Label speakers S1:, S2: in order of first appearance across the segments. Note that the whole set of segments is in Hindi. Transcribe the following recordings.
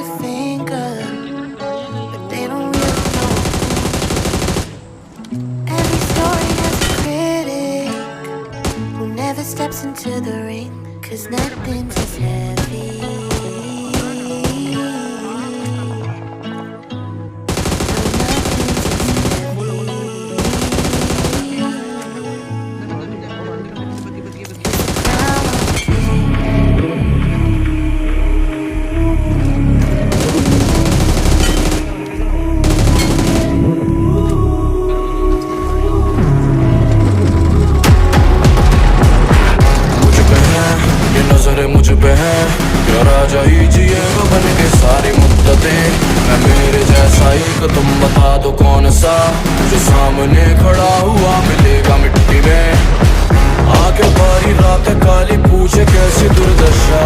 S1: a finger, but they don't really know. Every story has a critic who never steps into the ring, 'cause nothing's as heavy.
S2: मुझ पे है क्या राजा ही जिएगा बन के सारी मुद्दतें। मैं मेरे जैसा एक तुम बता दो कौन सा, जो सामने खड़ा हुआ मिलेगा मिट्टी में। आके बारी रात काली पूछे कैसी दुर्दशा,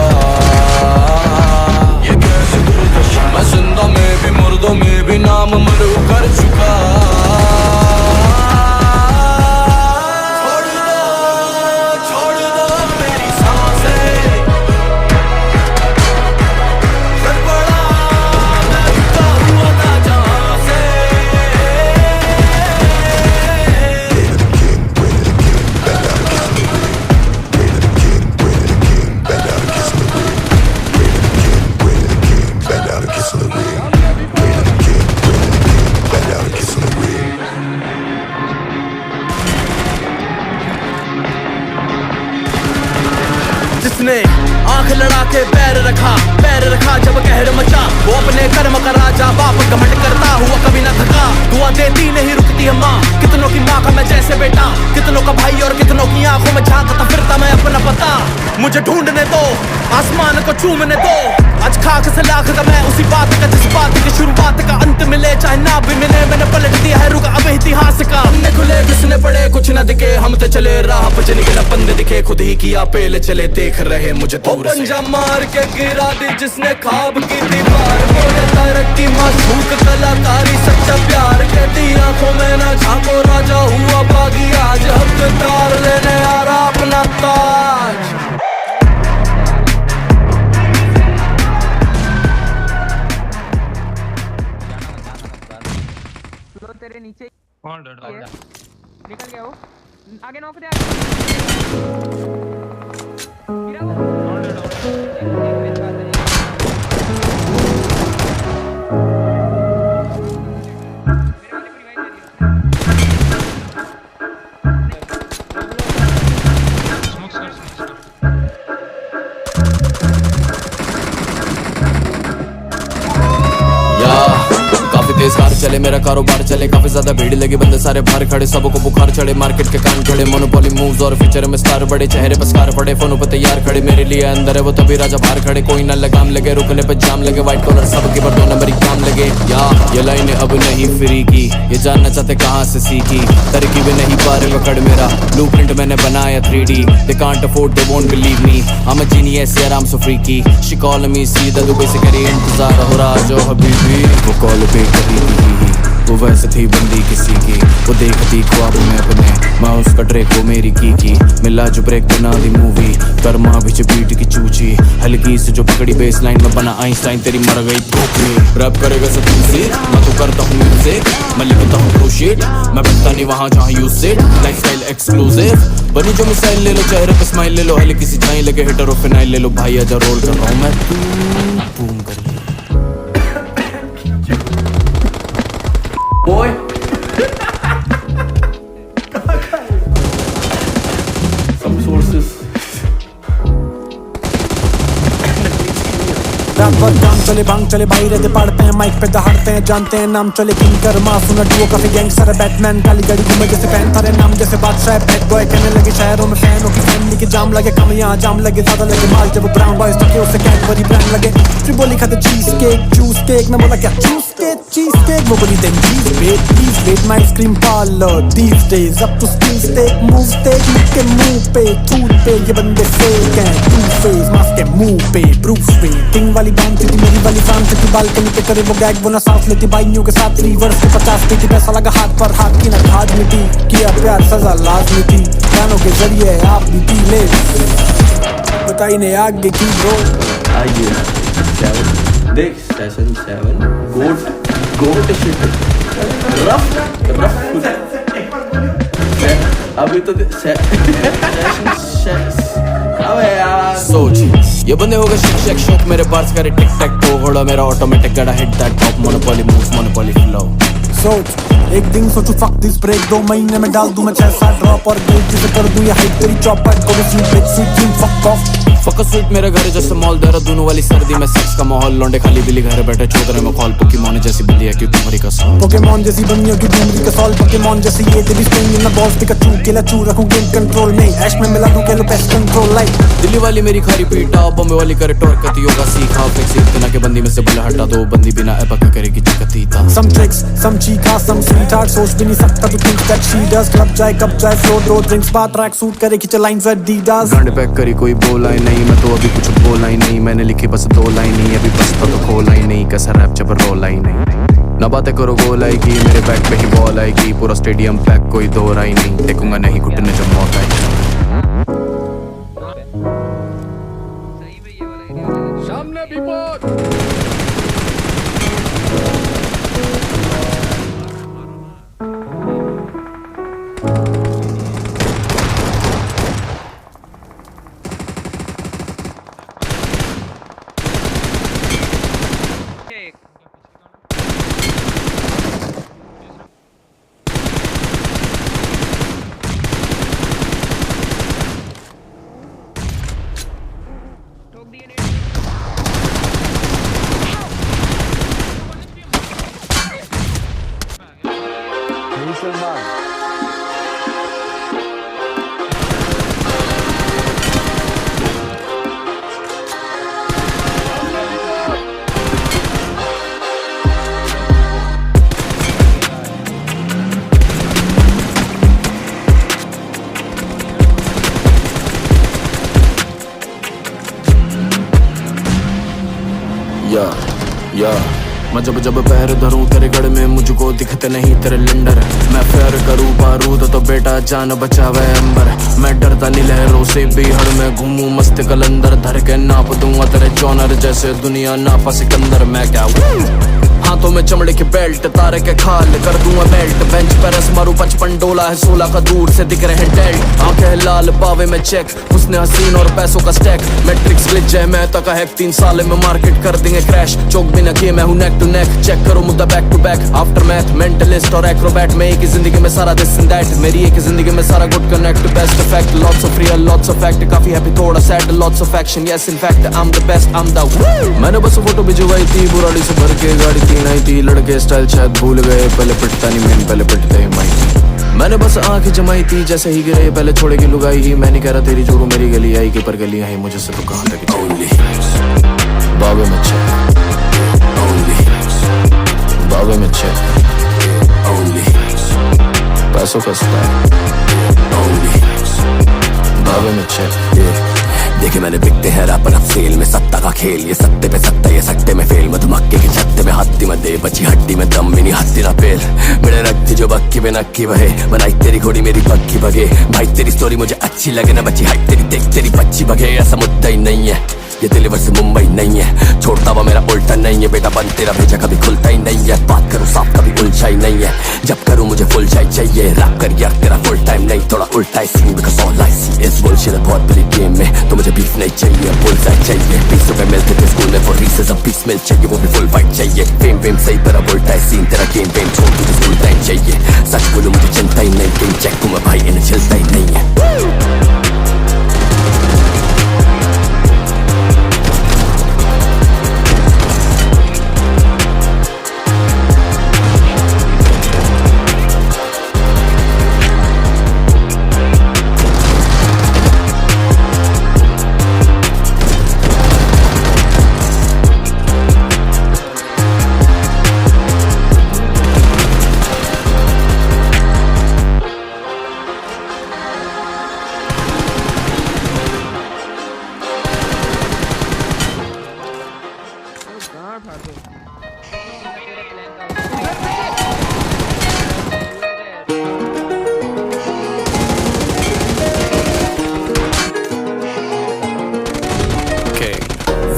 S2: ये कैसी दुर्दशा। मैं जिंदा में भी मुर्दों में भी नाम मरू कर चुका।
S3: जिसने आंख लड़ा के पैर रखा जब कहर मचा, वो अपने कर्म का राजा बाप घमंड करता हुआ कभी ना थका। दुआ देती नहीं रुकती है माँ, कितनों की माँ का मैं जैसे बेटा, कितनों का भाई और कितनों की आंखों में झांकता फिरता मैं अपना पता। मुझे ढूंढने दो, आसमान को चूमने दो, आज खाक से लाख का मैं उसी बात का जिस बात की शुरुआत का अंत मिले चाहे ना भी मिले। मैंने पलट दिया है रुका अब इतिहास का। हमने खुले किसने पड़े कुछ न दिखे, हम तो चले राह पे निकला पंदे दिखे, खुद ही किया पेल चले देख रहे मुझे दूर से। पंजा मार के गिरा दी जिसने ख्वाब की दीवार, बोले तरक्की माशूक कलाकारी सच्चा प्यार। कहती आंखों में ना झांको राजा हुआ बागी, आज हकदार लेने आ रहा अपना ताज।
S4: तेरे नीचे
S5: कौन डर रहा है?
S4: निकल गया वो, आगे नॉक दे,
S2: कार चले मेरा कारोबार चले, काफी ज्यादा भीड़ लगी बंदे सारे बाहर खड़े, सबको बुखार चढ़े मार्केट के कान खड़े। मोनोपोली मूव्स और फ्यूचर में स्टार बड़े, चेहरे पर स्कार पड़े, फोनों पे तैयार खड़े। मेरे लिए अंदर है वो तभी राजा बाहर खड़े, कोई ना लगाम लगे रुकने पे जाम लगे। व्हाइट कॉलर सबके पर 2 नंबर काम लगे। या ये लाइनें अब नहीं फ्री की, ये जानना चाहते कहाँ से सीखी, तरकीबें नहीं पा रहे पकड़ मेरा ब्लूप्रिंट मैंने बनाया 3D। They can't afford, they won't believe me, I'm a genius यार I'm so freaky। She call me सीधा दुबई से करी इंतजार हो रहा जो हबीबी, वो कॉल पे करी वो वैसे थी बंदी किसी की, वो देखती ख्वाब में अपने, मैं उसका ट्रैक वो मेरी की। मिला जो ब्रेक बना दी मूवी, कर्मा भी बीट की चूची, हल्की से जो पकड़ी बेस लाइन में बना आइंस्टाइन तेरी मर गई धोखे। रैप करेगा सब तुमसे, मैं तो करता हूँ म्यूजिक, मैं लिखता हूँ प्रो शीट, मैं बैठता नहीं वहाँ जहाँ यूज सेट। लाइफस्टाइल एक्सक्लूसिव बनी जो मिसाइल ले लो, चेहरे पे स्माइल ले लो, हल्की सी झाई लगे हिटर और फिनाइल ले लो। भाई आजा रोल कर रहा हूँ मैं, बूम कर Boy. Some sources.
S6: रात भर काम चले भांग चले भाई रहते पढ़ते हैं माइक पे दहाड़ते हैं जानते हैं नाम चले किंकर मासूम डुओ काफी गैंगस्टर है बैटमैन काली गाड़ी घूमे जैसे फैन थारे नाम जैसे बादशाह बैड बॉय कहने लगे शहरों में फैनों की फैमिली के जाम लगे कम यहाँ जाम लगे ज्यादा लगे माल जब ब्राउन बॉयज तक उसे कैडबरी ब्रांड लगे। फिर बोली खाते चीज केक जूस केक, मैं बोला क्या चूस केक चीज केक, वो बोली then please wait my ice cream parlour these days up to स्टील स्टेक मूव स्टेक के मुंह पे थूल पे ये बंदे फेक हैं टू फेस मास्क के मुंह पे प्रूफ पे किंग वाली बांध थी मेरी वाली फैन थी बालकनी पे करे वो गैग वो ना सांस लेती बाइयों के साथ रिवर्स के 50 पीटी पैसा लगा हाथ पर हाथ की ना खाज मिटी किया प्यार सजा लाजमी थी गानों के जरिए आप भी पी ले बताइए आगे की ब्रो
S2: आइए
S3: देख सेशन 7 गोट शिट रफ अभी तो अबे यार
S2: सोच ये बंदे हो गए शिक्षक शौक मेरे बार्स करे टिक टैक तो घोड़ा मेरा ऑटोमेटिक गड़ा hit that top monopoly moves monopoly flow
S6: सोच एक दिन सोचू फक दिस ब्रेक 2 महीने में डाल दूं मैं 6-7 ड्रॉप और गेट जिसे कर दूं ये हाइट तेरी chop at go sweet big sweet dream fuck off
S2: fuck sweet मेरे घर जैसे मॉल देहरादून वाली सर्दी में सेक्स का माहौल लौंडे खाली बिली घर बैठे चौधरे में कॉल पोकेमॉन जैसी बंदी है क्यों तुम्हारी कसम
S6: पोकेमॉन जैसी बंदियों की डूमरी का सॉल पोकेमॉन जैसी ये तेरी string in the balls Pikachu केलाचू रखूं गेम कंट्रोल में ऐश में मिला दूं केलो पेस्ट कंट्रोल लाइक
S2: दिल्ली वाली मेरी खारी पीटा बॉम्बे वाली करे टोर कती योगा सीखा फिक्स इतना के बंदी में से बुला हटा दो बंदी बिना एपक करेगी चिकतीता
S6: some tricks some चीखा some sweetheart सोच भी नहीं सकता तू think that she does club जाए कब जाए फ्लो दो ड्रिंक्स बार ट्रैक सूट करे खींचे लाइंस एडिडास
S2: गांड पैक करी कोई बोला ही नहीं मैं तो अभी कुछ बोला ही नहीं मैंने लिखी बस 2 लाइन ही अभी बस तो खोला ही नहीं कैसा रैप जब रोला ही नहीं ना बातें करो गोल आएगी मेरे बैक पे ही बॉल आएगी पूरा स्टेडियम पैक कोई दो राय नहीं टेकूंगा नहीं घुटने जब मौत आएगी
S5: सामने विपद
S2: या मैं जब पैर धरूं तेरे गढ़ में मुझको दिखते नहीं तेरे लिंडर मैं फेर करूं बारूद तो बेटा जान बचावे अंबर मैं डरता नहीं लहरों से बिहड़ में घूमूं मस्त कलंदर धर के नाप दूंगा तेरे जॉनर जैसे दुनिया नापा सिकंदर मैं क्या हाथों में चमड़े की बेल्ट तारे के खाल कर दूंगा बेल्ट बेंच पर रस मारू 55 डोला है 16 का दूर से दिख रहे हैं डेल्ट आंखें लाल बावे में चेक उसने हसीन और पैसों का स्टैक मैट्रिक्स ग्लिच है मैं तक है 3 साल में मार्केट कर देंगे क्रैश चौक भी न किए मैं हूं नेक टू नेक चेक करो मुद्दा back to back aftermath mentalist और एक्रोबैट मैं एक ही जिंदगी में सारा दिस एंड दैट मेरी एक ही जिंदगी में सारा good connect best effect lots of real lots of fact काफी हैप्पी थोड़ा sad lots of action yes in fact I am the best I am the मैंने बस फोटो भिजवाई थी बुराड़ी से भर के गाड़ी थी नहीं थी लड़के स्टाइल शायद भूल गए पहले पिटता नहीं मैं पहले पिटते ही माई मैंने बस आंखें जमाई थी जैसे ही गिरे पहले छोड़ेगी लुगाई ही मैं नहीं कह रहा तेरी जोरू मेरी गली आई कि पर गली आई मुझे से तो कहां तक ओनली बाबे में चेक ओनली बाबे में चेक ओनली पैसों का स्टाइल ओनली बाबे में चेक
S7: देखे मैंने बिकते हैं रैपर अब सेल में सत्ता का खेल ये सत्ते पे सत्ता ये सट्टे में फेल मधुमक्के की छत्ते में हत्ती में दे बची हड्डी में दम मिनी हत्ती ना पेल मेरे रखती जो बक्की पे नक्की बहे बनाई तेरी घोड़ी मेरी पक्की बगे भाई तेरी स्टोरी मुझे अच्छी लगे ना बची हाइट तेरी देख तेरी बच्ची बगे ऐसा मुद्दा ही नहीं है ये दिलीवर से मुंबई नहीं है छोड़ता हुआ मेरा उल्टा नहीं है बेटा बन तेरा भेजा कभी खुलता ही नहीं है बात करूँ साफ कभी उलझा ही नहीं है जब करूँ मुझे फुल चाहिए रैप कर यार तेरा फुल टाइम नहीं थोड़ा उल्टा ही scene because all I see is bullshit बहुत बड़ी गेम में तो मुझे बीफ नहीं चाहिए बुलसाई चाहिए 20 रुपए मिलते थे स्कूल में फॉर रीसेस अब 20 मिल चाहिए वो भी फुल फाइट चाहिए फेम वेम सही पर अब उल्टा है सीन तेरा गेम वेम छोड़ तुझे स्कूल टाइम चाहिए सच बोलूं मुझे चिंता ही नहीं गेम चेक दूंगा भाई इन्हें चलता ही नहीं है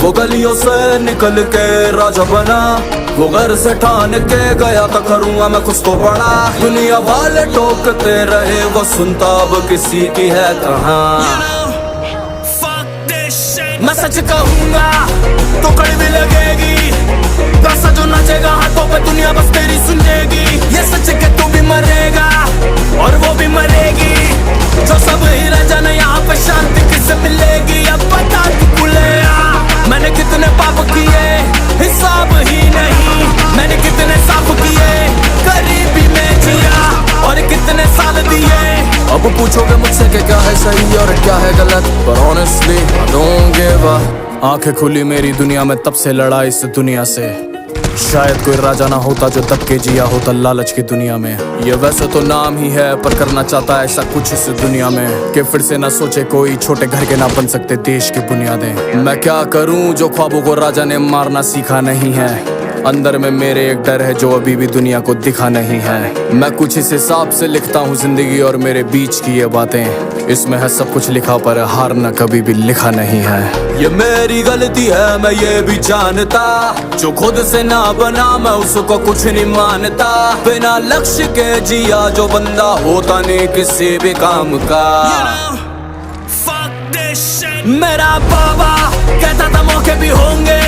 S3: वो गलियों से निकल के राजा बना, वो घर से ठान के गया था करूंगा मैं कुछ तो बड़ा। दुनिया वाले टोकते रहे वो सुनता अब किसी की है कहाँ। मैं सच कहूंगा तो कड़वी लगेगी, पैसा जो नाचेगा हाथों पे दुनिया बस तेरी सुनेगी। ये सच के तू भी मरेगा और वो भी मरेगी, जो सब ही रह जाना यहाँ पे शांति किससे मिलेगी। अब बता तू भूलेगा मैंने कितने पाप किए हिसाब ही नहीं, मैंने कितने साफ किए गरीबी में जिया और कितने साल दिए।
S2: अब पूछोगे मुझसे कि क्या है सही और क्या है गलत, पर honestly I don't give a। आंखें खुली मेरी दुनिया में तब से लड़ा इस दुनिया से, शायद कोई राजा ना होता जो दब के जिया होता लालच की दुनिया में। ये वैसे तो नाम ही है पर करना चाहता है ऐसा कुछ इस दुनिया में कि फिर से ना सोचे कोई छोटे घर के ना बन सकते देश की बुनियादें। मैं क्या करूं जो ख्वाबों को राजा ने मारना सीखा नहीं है, अंदर में मेरे एक डर है जो अभी भी दुनिया को दिखा नहीं है। मैं कुछ इस हिसाब से लिखता हूँ जिंदगी और मेरे बीच की ये बातें, इसमें है सब कुछ लिखा पर हारना कभी भी लिखा नहीं है।
S3: ये मेरी गलती है मैं ये भी जानता, जो खुद से ना बना मैं उसको कुछ नहीं मानता। बिना लक्ष्य के जिया जो बंदा होता नहीं किसी भी काम का। मेरा बाबा कहता था मौके भी होंगे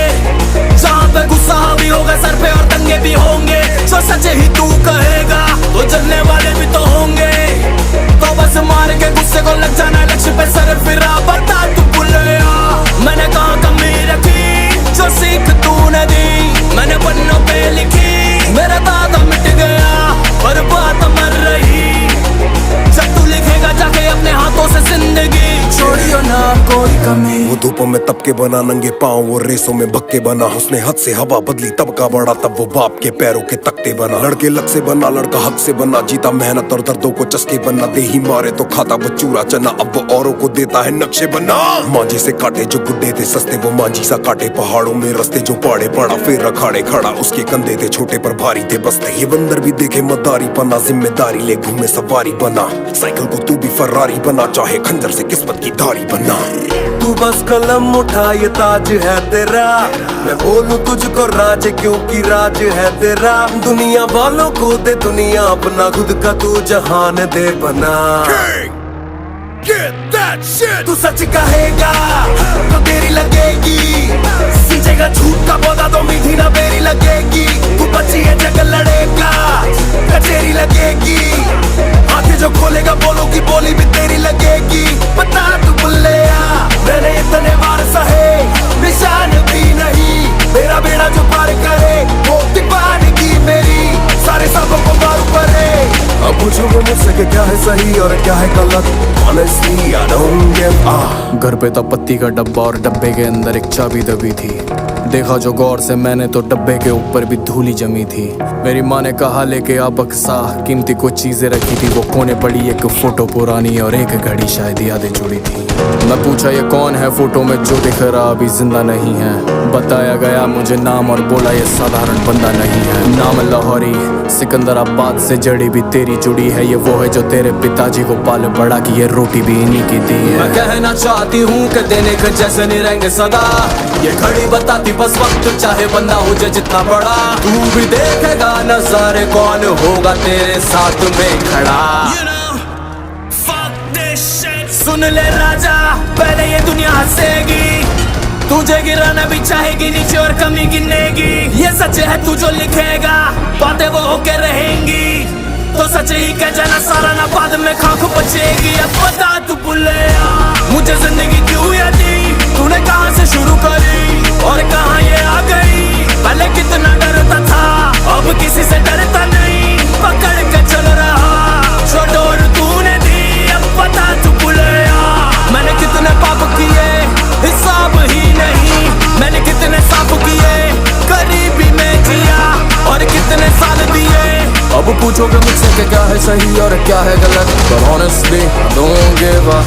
S3: जहाँ पे गुस्सा भी होगा सर पे और दंगे भी होंगे। जो सच ही तू कहेगा तो जलने वाले भी तो होंगे, तो बस मार के गुस्से को लग जाना लक्ष्य पे सर फिरा। बता तू भूलेगा मैंने कहाँ कमी रखी जो सीख तूने दी, मैंने पन्नों पे लिखी मेरा दादा मिट गया और बात मर रही। जब तू लिखेगा जाके अपने हाथों से जिंदगी छोड़ियो ना कोई कमी।
S8: वो धूपों में तबके बना नंगे पाँव, वो रेसों में भक्के बना, उसने हद से हवा बदली तब का बड़ा, तब वो बाप के पैरों के तख्ते बना। लड़के लक से बना लड़का हक से बना, जीता मेहनत और दर्दों को चस्के बना। दे ही मारे तो खाता वो चूरा चना, अब वो औरों को देता है नक्शे बना। मांझी से काटे जो गुड्डे थे सस्ते, वो मांझी सा काटे पहाड़ों में रस्ते। जो पाड़े पड़ा फिर अखाड़े खड़ा, उसके कंधे थे छोटे पर भारी थे बस्ते। ये बंदर भी देखे मदारी पना, जिम्मेदारी ले घूमे सवारी बना। साइकिल को तू भी फरारी बना, चाहे खंजर से किस्मत की धारी बना।
S3: तू बस कलम उठा ये ताज है तेरा, मैं बोलूं तुझको राज क्योंकि राज है तेरा। दुनिया वालों को दे दुनिया अपना, खुद का तू जहान दे बना। तू सच कहेगा तो तेरी लगेगी, सींचेगा झूठ का पौधा तो मीठी ना बेरी लगेगी। तू बची है जग लड़ेगा कचेरी लगेगी, आंखें जो खोलेगा बोलो की बोली भी तेरी लगेगी। बता तू बुल्लेया मैंने इतने बार सहे निशान भी नहीं, मेरा बेड़ा जो पार करे वो दीवानगी मेरी, सारे सबों को मारू पड़े। अब पूछोगे मुझसे कि क्या है सही और क्या है गलत, honestly I don't give a।
S2: घर पे था पत्ती का डब्बा और डब्बे के अंदर एक चाबी दबी थी, देखा जो गौर से मैंने तो डब्बे के ऊपर भी धूली जमी थी। मेरी माँ ने कहा लेके आ बक्सा, कीमती कुछ चीजें रखी थी वो कोने पड़ी, एक फोटो पुरानी और एक घड़ी शायद यादें जुड़ी थी। मैं पूछा ये कौन है फोटो में जो दिख रहा अभी जिंदा नहीं है, बताया गया मुझे नाम और बोला ये साधारण बंदा नहीं है। नाम लाहौरी सिकंदराबाद से जड़ी भी तेरी जुड़ी है, ये वो है जो तेरे पिताजी को पाल बड़ा की, ये रोटी भी इन्हीं की दी है।
S3: मैं कहना चाहती हूँ कि देने के जैसे नहीं रहेंगे सदा, ये घड़ी बताती बस वक्त चाहे बंदा हो जाए जितना बड़ा। तू भी देखेगा नजारे कौन होगा तेरे साथ में खड़ा। सुन ले राजा पहले ये दुनिया हंसेगी, तुझे गिराना भी चाहेगी नीचे और कमी गिनेगी। ये सच है तू जो लिखेगा बातें वो होके रहेंगी, तो सच ही कह जाना सारा ना बाद में खाक बचेगी। अब बता तू बुल्लेया मुझे जिंदगी क्यों याद दी, तूने कहां से शुरू करी और कहां ये आ गई। पहले कितना डरता था अब किसी से डरता नहीं, पकड़ के चल रहा जो डोर तूने दी। अब बता तू बुल्लेया मैंने कितने पाप किए हिसाब ही नहीं, मैंने कितने साफ किए गरीबी में जिया और कितने साल दिए।
S2: अब पूछोगे मुझसे कि क्या है सही और क्या है गलत, but honestly I don't give a।